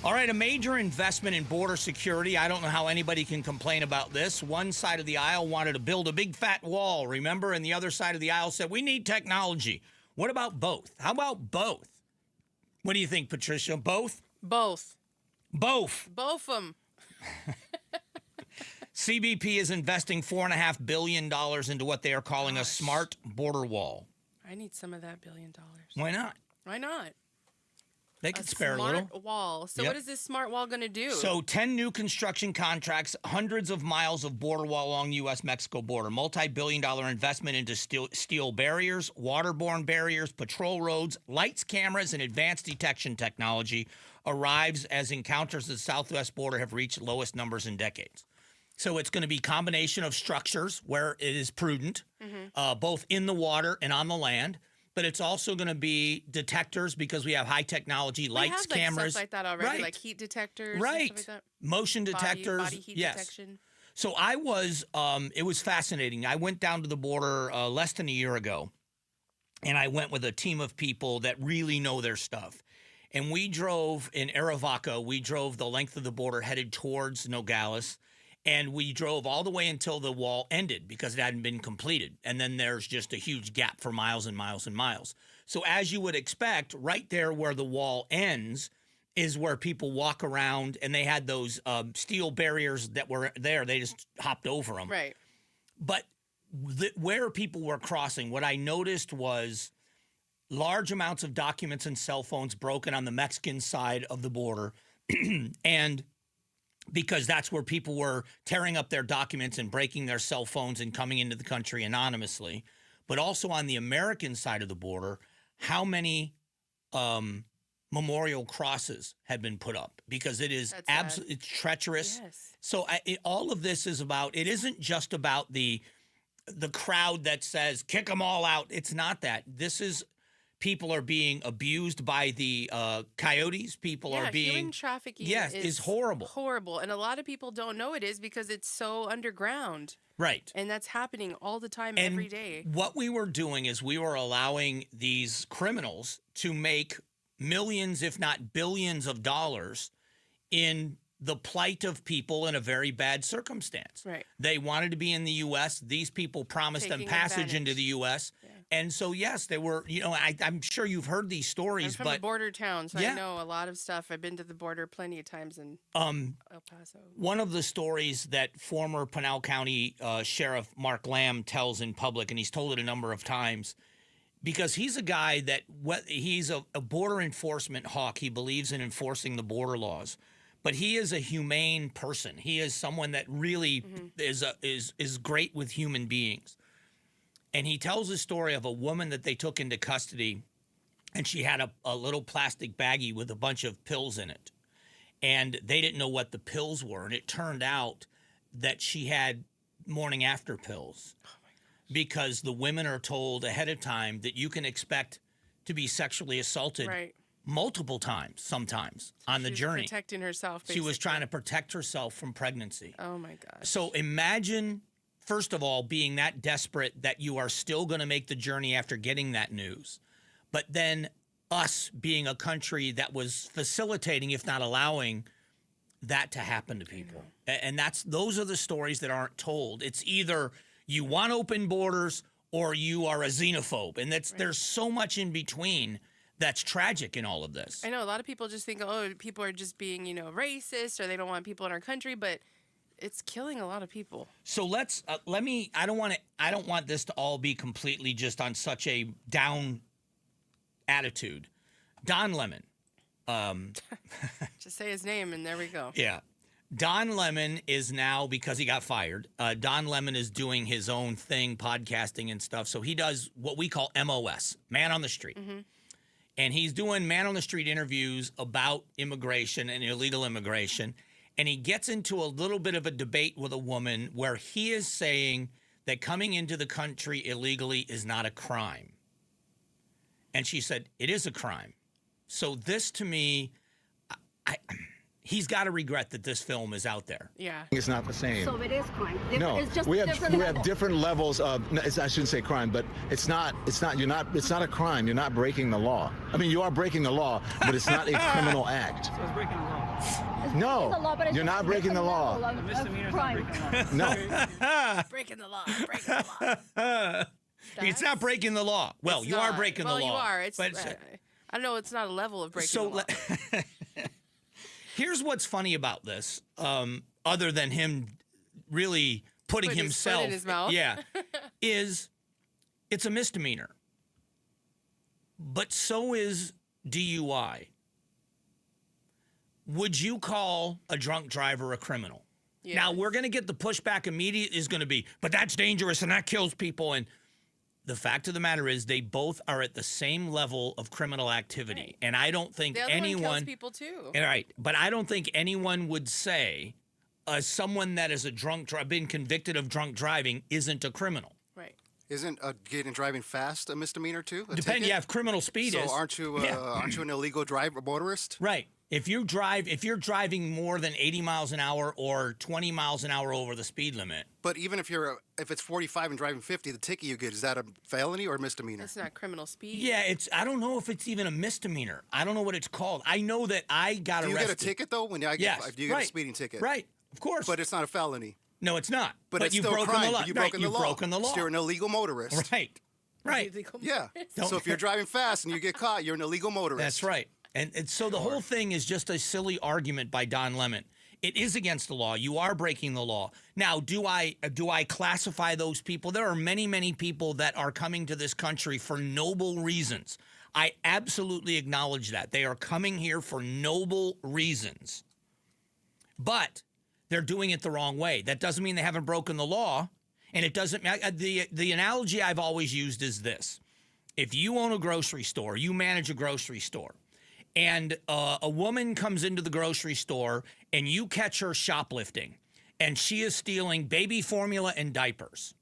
All right, a major investment in border security. I don't know how anybody can complain about this. One side of the aisle wanted to build a big fat wall, remember? And the other side of the aisle said, we need technology. What about both? How about both? What do you think, Patricia? Both? Both. Both. Both them. CBP is investing $4.5 billion into what they are calling a smart border wall. I need some of that $1 billion. Why not? Why not? They could spare a little. Smart wall. So Yep. what is this smart wall going to do? So 10 new construction contracts, hundreds of miles of border wall along the U.S.-Mexico border, multi-billion-dollar investment into steel barriers, waterborne barriers, patrol roads, lights, cameras, and advanced detection technology arrives as encounters at the southwest border have reached lowest numbers in decades. So it's going to be a combination of structures where it is prudent, both in the water and on the land. But it's also going to be detectors because we have high technology, lights, we have, cameras. Stuff like that already, right. like heat detectors. Right. And stuff like that. Motion detectors. Body heat yes. detection. So I was, it was fascinating. I went down to the border less than a year ago, and I went with a team of people that really know their stuff. And we drove in Arivaca. We drove the length of the border headed towards Nogales. And we drove all the way until the wall ended because it hadn't been completed. And then there's just a huge gap for miles and miles and miles. So as you would expect, right there where the wall ends is where people walk around, and they had those steel barriers that were there. They just hopped over them. Right. But where people were crossing, what I noticed was large amounts of documents and cell phones broken on the Mexican side of the border. And because that's where people were tearing up their documents and breaking their cell phones and coming into the country anonymously. But also on the American side of the border, how many memorial crosses had been put up? Because it is absolutely treacherous. Yes. So all of this is about, it isn't just about the crowd that says, kick them all out. It's not that. This is, people are being abused by the coyotes. People are being... human trafficking is horrible. Horrible. And a lot of people don't know it is because it's so underground. Right. And that's happening all the time, and every day. What we were doing is we were allowing these criminals to make millions, if not billions of dollars in the plight of people in a very bad circumstance. Right. They wanted to be in the U.S. These people promised them passage into the U.S., and so, yes, they were, I'm sure you've heard these stories. I'm from a border town, so I know a lot of stuff. I've been to the border plenty of times in El Paso. One of the stories that former Pinal County Sheriff Mark Lamb tells in public, and he's told it a number of times, because he's a guy that, he's a border enforcement hawk. He believes in enforcing the border laws. But he is a humane person. He is someone that really is great with human beings. And he tells a story of a woman that they took into custody, and she had a little plastic baggie with a bunch of pills in it. And they didn't know what the pills were. And it turned out that she had morning after pills. Oh my gosh. Because the women are told ahead of time that you can expect to be sexually assaulted multiple times, sometimes, on the journey. She was protecting herself, basically. She was trying to protect herself from pregnancy. Oh my gosh. So imagine... First of all, being that desperate that you are still going to make the journey after getting that news. But then us being a country that was facilitating, if not allowing, that to happen to people. And those are the stories that aren't told. It's either you want open borders or you are a xenophobe. And there's so much in between that's tragic in all of this. I know a lot of people just think, oh, people are just being, racist, or they don't want people in our country, but it's killing a lot of people. So let's I don't want this to all be completely just on such a down attitude. Don Lemon. Just say his name and there we go. Yeah. Don Lemon is now, because he got fired, Don Lemon is doing his own thing, podcasting and stuff. So he does what we call MOS, Man on the Street. Mm-hmm. And he's doing man on the street interviews about immigration and illegal immigration. And he gets into a little bit of a debate with a woman where he is saying that coming into the country illegally is not a crime. And she said, it is a crime. So this, to me, he's got to regret that this film is out there. Yeah. It's not the same. So it is crime. No, it's just we have different levels of, I shouldn't say crime, but it's not a crime. You're not breaking the law. I mean, you are breaking the law, but it's not a criminal act. So it's breaking the law. No, the law, but it's you're not breaking the law. A misdemeanor crime. No. Breaking the law. Breaking the law. It's not breaking the law. Well, It's you are not. breaking the law. Well, you are. It's, but I don't know. It's not a level of breaking the law. Here's what's funny about this, other than him really putting Put his foot himself in his mouth. Yeah, is it's a misdemeanor. But so is DUI. Would you call a drunk driver a criminal? Yes. Now, we're going to get the pushback immediate is going to be, but that's dangerous and that kills people. And the fact of the matter is they both are at the same level of criminal activity. Right. And I don't think The other anyone... one kills people too. All right, but I don't think anyone would say someone that is a been convicted of drunk driving isn't a criminal. Right. Isn't getting driving fast a misdemeanor too? Depend. Yeah, if criminal speed so is. aren't you an illegal driver, motorist? Right. If you're driving more than 80 miles an hour or 20 miles an hour over the speed limit. But even if it's 45 and driving 50, the ticket you get, is that a felony or a misdemeanor? That's not criminal speed. Yeah, I don't know if it's even a misdemeanor. I don't know what it's called. I know that I got arrested. Do you get a ticket though when Yes. do you get a speeding ticket? Right. Of course. But it's not a felony. No, it's not. But it's you've still broken crime. the law. You've Right, broken you've the law. broken the law. So you're an illegal motorist. Right. Right. Yeah. Don't- So if you're driving fast and you get caught, you're an illegal motorist. That's right. And so the whole thing is just a silly argument by Don Lemon. It is against the law. You are breaking the law. Now, do I classify those people? There are many, many people that are coming to this country for noble reasons. I absolutely acknowledge that. They are coming here for noble reasons. But they're doing it the wrong way. That doesn't mean they haven't broken the law. And it doesn't the analogy I've always used is this. If you own a grocery store, you manage a grocery store, and a woman comes into the grocery store and you catch her shoplifting and she is stealing baby formula and diapers.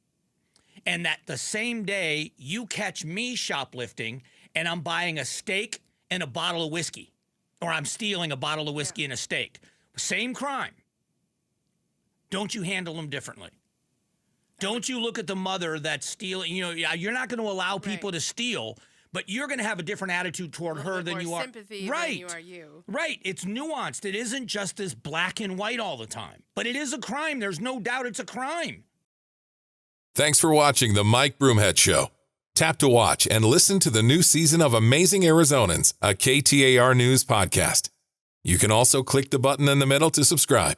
And that the same day you catch me shoplifting and I'm buying a steak and a bottle of whiskey, or I'm stealing a bottle of whiskey and a steak. Same crime. Don't you handle them differently? Don't you look at the mother that's stealing? You know, you're not going to allow people to steal, but you're going to have a different attitude toward her than you are. Sympathy right. than you are you. Right. It's nuanced. It isn't just as black and white all the time. But it is a crime. There's no doubt it's a crime. Thanks for watching the Mike Broomhead Show. Tap to watch and listen to the new season of Amazing Arizonans, a KTAR News podcast. You can also click the button in the middle to subscribe.